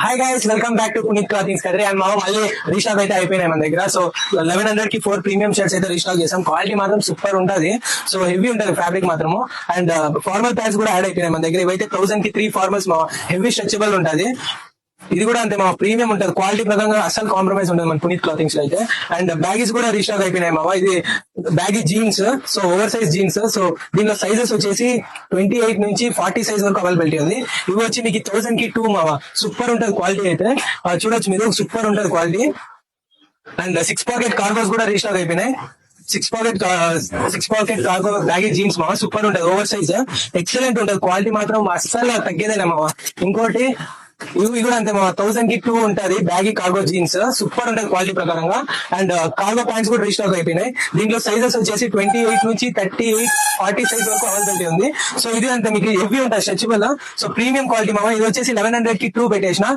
Hi guys, welcome back to Puneeth clothings కదరే. And మా మళ్ళీ రీస్టాక్ అయితే అయిపోయినాయి మన దగ్గర. సో 1100 కి 4 ప్రీమియం షర్ట్స్ అయితే రీస్టాక్ చేసాం. క్వాలిటీ మాత్రం సూపర్ ఉంటది. సో హెవీ ఉంటది ఫ్యాబ్రిక్ మాత్రము. అండ్ ఫార్మల్ ప్యాంట్స్ కూడా యాడ్ అయిపోయినాయి మన దగ్గర. ఇవైతే 1000 కి 3 ఫార్మల్స్ హెవీ స్ట్రెచబుల్ ఉంటది. ఇది కూడా అంతే మా ప్రీమియం ఉంటది. క్వాలిటీ ప్రకారంగా అసలు కాంప్రమైజ్ ఉండదు మన పునీత్ క్లాతింగ్స్ లో అయితే. అండ్ బ్యాగీస్ కూడా రీస్టాక్ అయిపోయినాయి మావా. ఇది baggy jeans, so over size jeans. So దీనిలో సైజెస్ వచ్చేసి 28 నుంచి 40 సైజ్ వరకు అవైలబిలిటీ ఉంది. ఇవి వచ్చి మీకు 1000 కి 2 మావా. సూపర్ ఉంటది క్వాలిటీ అయితే. చూడొచ్చు మీరు, సూపర్ ఉంటది క్వాలిటీ. అండ్ 6 పాకెట్ కార్గోస్ కూడా రీస్టాక్ అయిపోయినాయి. 6 పాకెట్ కార్గో బ్యాగీ జీన్స్ మావా, సూపర్ ఉంటది. ఓవర్ సైజ్ ఎక్సలెంట్ ఉంటది. క్వాలిటీ మాత్రం అస్సలు తగ్గేదేలే మావా. ఇంకోటి ఇవి కూడా అంతే మా 1000 కి 2 ఉంటది బ్యాగీ కార్గో జీన్స్, సూపర్ ఉంటది క్వాలిటీ ప్రకారంగా. అండ్ కార్గో ప్యాంట్స్ కూడా రీస్టాక్ అయిపోయినాయి. దీంట్లో సైజెస్ వచ్చేసి 28 నుంచి 38, 40 సైజ్ వరకు అవైలబిలిటీ ఉంది. సో ఇది అంతే మీకు హెవీ ఉంటుంది స్ట్రెచబుల్. సో ప్రీమియం క్వాలిటీ మామ. ఇది వచ్చేసి 1100 కి 2 పెట్టేసిన.